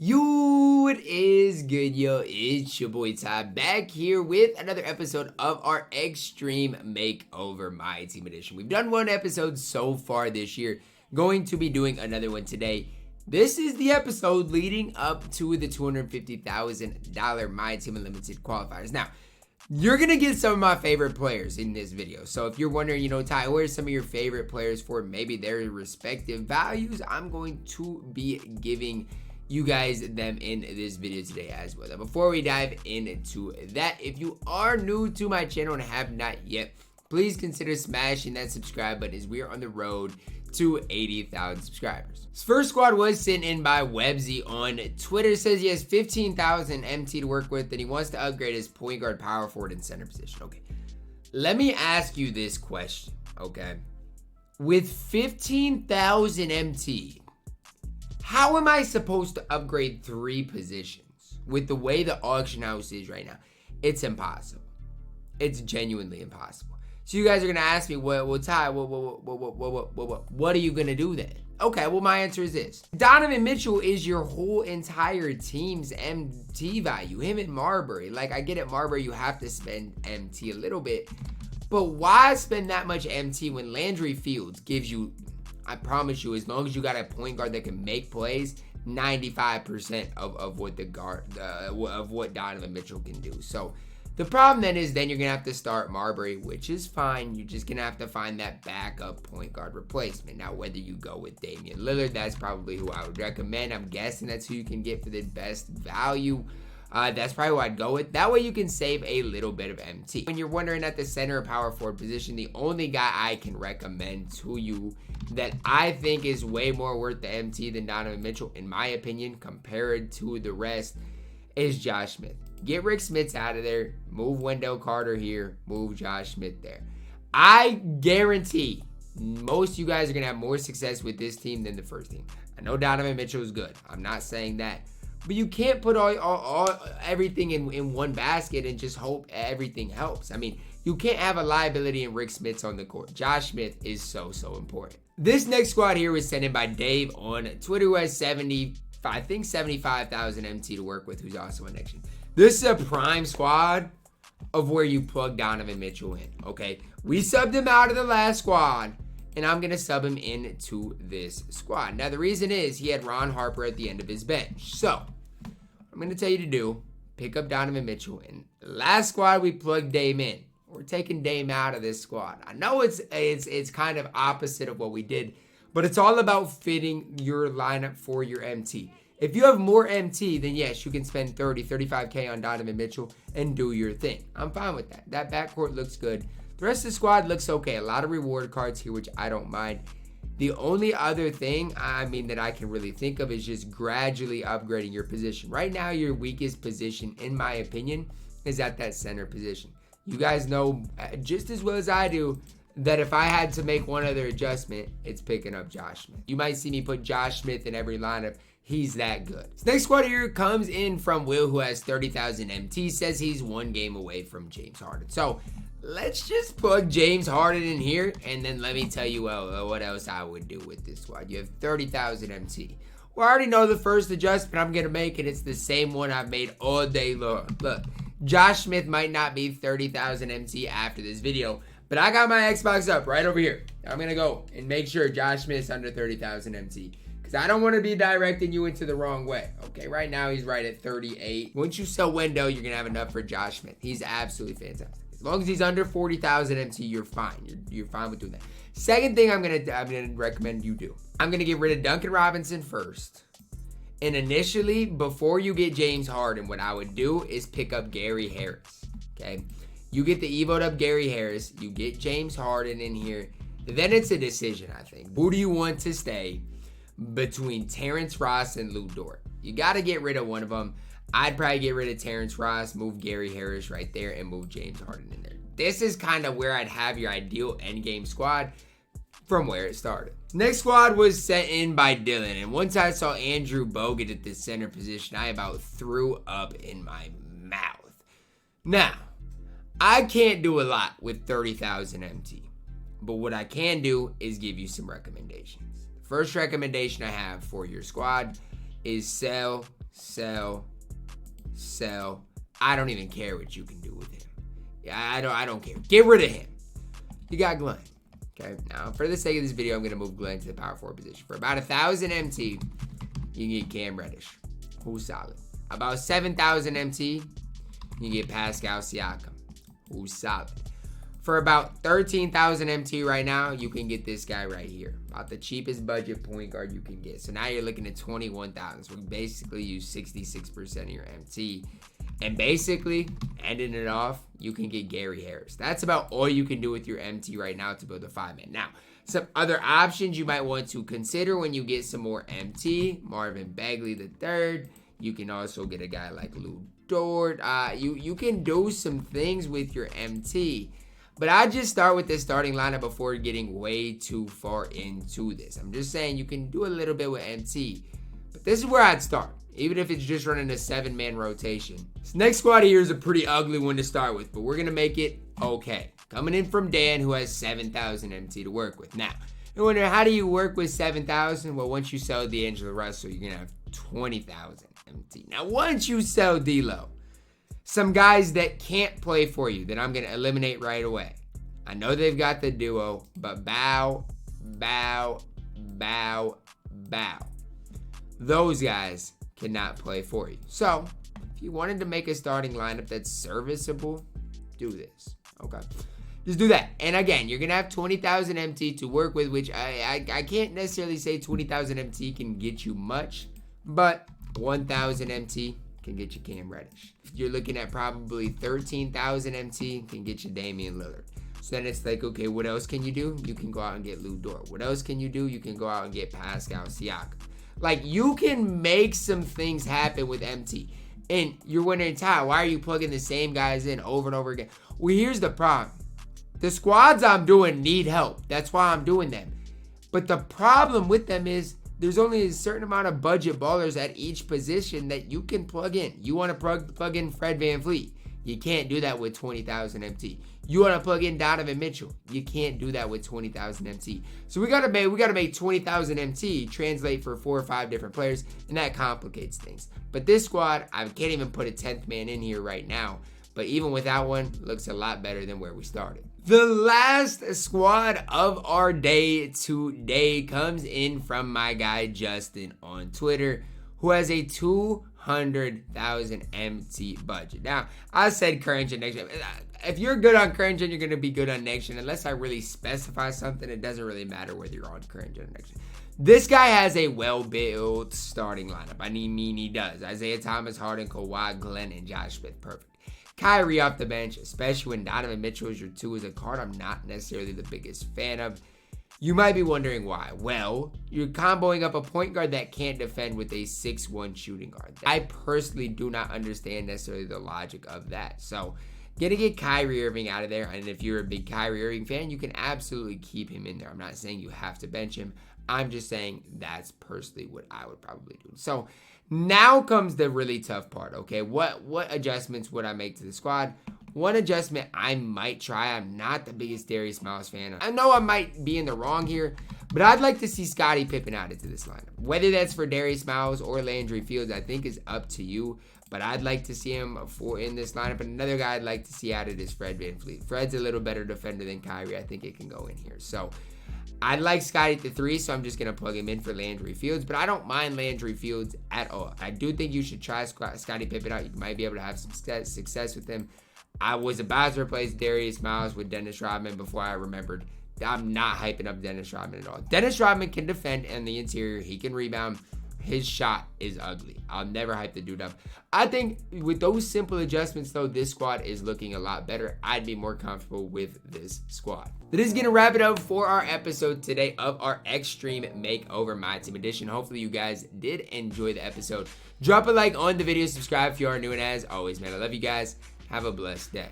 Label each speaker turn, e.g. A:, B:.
A: Yo, it is good, yo. It's your boy Ty back here with another episode of our Extreme Makeover My Team edition. We've done one episode so far this year, going to be doing another one today. This is the episode leading up to the $250,000 My Team Unlimited qualifiers. Now, you're going to get some of my favorite players in this video. So if you're wondering, Ty, where are some of your favorite players for maybe their respective values, I'm going to be giving you guys them in this video today as well. Now, before we dive into that, if you are new to my channel and have not yet, please consider smashing that subscribe button as we are on the road to 80,000 subscribers. This first squad was sent in by Websy on Twitter. It says he has 15,000 MT to work with and he wants to upgrade his point guard, power forward, and center position. Okay, let me ask you this question, okay? With 15,000 MT, how am I supposed to upgrade 3 positions with the way the auction house is right now? It's impossible. It's genuinely impossible. So you guys are gonna ask me, well, Ty, what are you gonna do then? Okay, well, my answer is this: Donovan Mitchell is your whole entire team's MT value. Him and Marbury. Like, I get it, Marbury, you have to spend MT a little bit, but why spend that much MT when Landry Fields gives you, I promise you, as long as you got a point guard that can make plays, 95% of what of what Donovan Mitchell can do. So the problem then is you're gonna have to start Marbury, which is fine. You're just gonna have to find that backup point guard replacement. Now, whether you go with Damian Lillard, that's probably who I would recommend. I'm guessing that's who you can get for the best value. That's probably who I'd go with. That way you can save a little bit of MT. When you're wondering at the center or power forward position, the only guy I can recommend to you that I think is way more worth the MT than Donovan Mitchell, in my opinion, compared to the rest, is Josh Smith. Get Rick Smits out of there. Move Wendell Carter here. Move Josh Smith there. I guarantee most of you guys are going to have more success with this team than the first team. I know Donovan Mitchell is good. I'm not saying that. But you can't put all everything in one basket and just hope everything helps. I mean, you can't have a liability in Rick Smits on the court. Josh Smith is so important. This next squad here was sent in by Dave on Twitter, who has 75,000 MT to work with, who's also a Next Gen. This is a prime squad of where you plug Donovan Mitchell in, okay? We subbed him out of the last squad, and I'm going to sub him into this squad. Now, the reason is he had Ron Harper at the end of his bench. So, I'm going to tell you to do, pick up Donovan Mitchell. And last squad, we plugged Dame in. We're taking Dame out of this squad. I know it's kind of opposite of what we did, but it's all about fitting your lineup for your MT. If you have more MT, then yes, you can spend 35K on Donovan Mitchell and do your thing. I'm fine with that. That backcourt looks good. The rest of the squad looks okay. A lot of reward cards here, which I don't mind. The only other thing, that I can really think of is just gradually upgrading your position. Right now, your weakest position, in my opinion, is at that center position. You guys know just as well as I do that if I had to make one other adjustment, it's picking up Josh Smith. You might see me put Josh Smith in every lineup. He's that good. This next squad here comes in from Will, who has 30,000 MT, says he's 1 game away from James Harden. So let's just plug James Harden in here, and then let me tell you what else I would do with this squad. You have 30,000 MT. Well, I already know the first adjustment I'm going to make, and it's the same one I've made all day long. Look, Josh Smith might not be 30,000 MT after this video, but I got my Xbox up right over here. I'm going to go and make sure Josh Smith's under 30,000 MT. Because I don't want to be directing you into the wrong way. Okay, right now he's right at 38. Once you sell Wendell, you're going to have enough for Josh Smith. He's absolutely fantastic. As long as he's under 40,000 MT, you're fine. You're fine with doing that. Second thing I'm gonna recommend you do. I'm going to get rid of Duncan Robinson first. And initially, before you get James Harden, what I would do is pick up Gary Harris. Okay? You get the evoed up Gary Harris. You get James Harden in here. Then it's a decision, I think. Who do you want to stay between Terrence Ross and Lou Dort? You got to get rid of one of them. I'd probably get rid of Terrence Ross, move Gary Harris right there, and move James Harden in there. This is kind of where I'd have your ideal endgame squad from where it started. Next squad was set in by Dylan, and once I saw Andrew Bogut at the center position, I about threw up in my mouth. Now, I can't do a lot with 30,000 MT, but what I can do is give you some recommendations. The first recommendation I have for your squad is sell sell, sell. I don't even care what you can do with him. Yeah, I don't care. Get rid of him. You got Glenn. Okay, now for the sake of this video, I'm gonna move Glenn to the power forward position. For about 1,000 MT, you can get Cam Reddish, who's solid. About 7,000 MT, you can get Pascal Siakam, who's solid. For about 13,000 MT right now, you can get this guy right here. About the cheapest budget point guard you can get. So now you're looking at 21,000. So we basically use 66% of your MT. And basically, ending it off, you can get Gary Harris. That's about all you can do with your MT right now to build a 5-man. Now, some other options you might want to consider when you get some more MT. Marvin Bagley III. You can also get a guy like Lou Dort. You can do some things with your MT. But I just start with this starting lineup before getting way too far into this. I'm just saying you can do a little bit with MT. But this is where I'd start, even if it's just running a 7-man rotation. This next squad here is a pretty ugly one to start with, but we're going to make it okay. Coming in from Dan, who has 7,000 MT to work with. Now, you wonder, how do you work with 7,000? Well, once you sell D'Angelo Russell, you're going to have 20,000 MT. Now, once you sell D'Lo, some guys that can't play for you that I'm going to eliminate right away. I know they've got the duo, but bow. Those guys cannot play for you. So, if you wanted to make a starting lineup that's serviceable, do this. Okay. Just do that. And again, you're going to have 20,000 MT to work with, which I can't necessarily say 20,000 MT can get you much, but 1,000 MT can get you Cam Reddish. You're looking at probably 13,000 MT can get you Damian Lillard. So then it's like, okay, what else can you do? You can go out and get Lou Dort. What else can you do? You can go out and get Pascal Siakam. Like, you can make some things happen with MT. And you're wondering, Ty, why are you plugging the same guys in over and over again? Well, here's the problem. The squads I'm doing need help. That's why I'm doing them. But the problem with them is there's only a certain amount of budget ballers at each position that you can plug in. You want to plug in Fred VanVleet. You can't do that with 20,000 MT. You want to plug in Donovan Mitchell. You can't do that with 20,000 MT. So we gotta make 20,000 MT translate for 4 or 5 different players, and that complicates things. But this squad, I can't even put a 10th man in here right now. But even without one, looks a lot better than where we started. The last squad of our day today comes in from my guy Justin on Twitter, who has a 200,000 MT budget. Now, I said current gen, next gen. If you're good on current gen, you're going to be good on next gen. Unless I really specify something, it doesn't really matter whether you're on current gen or next gen. This guy has a well-built starting lineup. I mean, he does. Isaiah Thomas, Harden, Kawhi, Glenn, and Josh Smith. Perfect. Kyrie off the bench, especially when Donovan Mitchell is your 2 is a card I'm not necessarily the biggest fan of. You might be wondering why. Well, you're comboing up a point guard that can't defend with a 6'1 shooting guard. I personally do not understand necessarily the logic of that. So, gonna get Kyrie Irving out of there. And if you're a big Kyrie Irving fan, you can absolutely keep him in there. I'm not saying you have to bench him. I'm just saying that's personally what I would probably do. So, now comes the really tough part, okay? What adjustments would I make to the squad? One adjustment I might try. I'm not the biggest Darius Miles fan. I know I might be in the wrong here, but I'd like to see Scottie Pippen added to this lineup. Whether that's for Darius Miles or Landry Fields, I think is up to you. But I'd like to see him in this lineup. And another guy I'd like to see added is Fred VanVleet. Fred's a little better defender than Kyrie. I think it can go in here. So I'd like Scottie at the 3, so I'm just going to plug him in for Landry Fields. But I don't mind Landry Fields at all. I do think you should try Scottie Pippen out. You might be able to have some success with him. I was about to replace Darius Miles with Dennis Rodman before I remembered. I'm not hyping up Dennis Rodman at all. Dennis Rodman can defend in the interior. He can rebound. His shot is ugly. I'll never hype the dude up. I think with those simple adjustments, though, this squad is looking a lot better. I'd be more comfortable with this squad. That is going to wrap it up for our episode today of our Extreme Makeover My Team edition. Hopefully you guys did enjoy the episode. Drop a like on the video. Subscribe if you are new. And as always, man, I love you guys. Have a blessed day.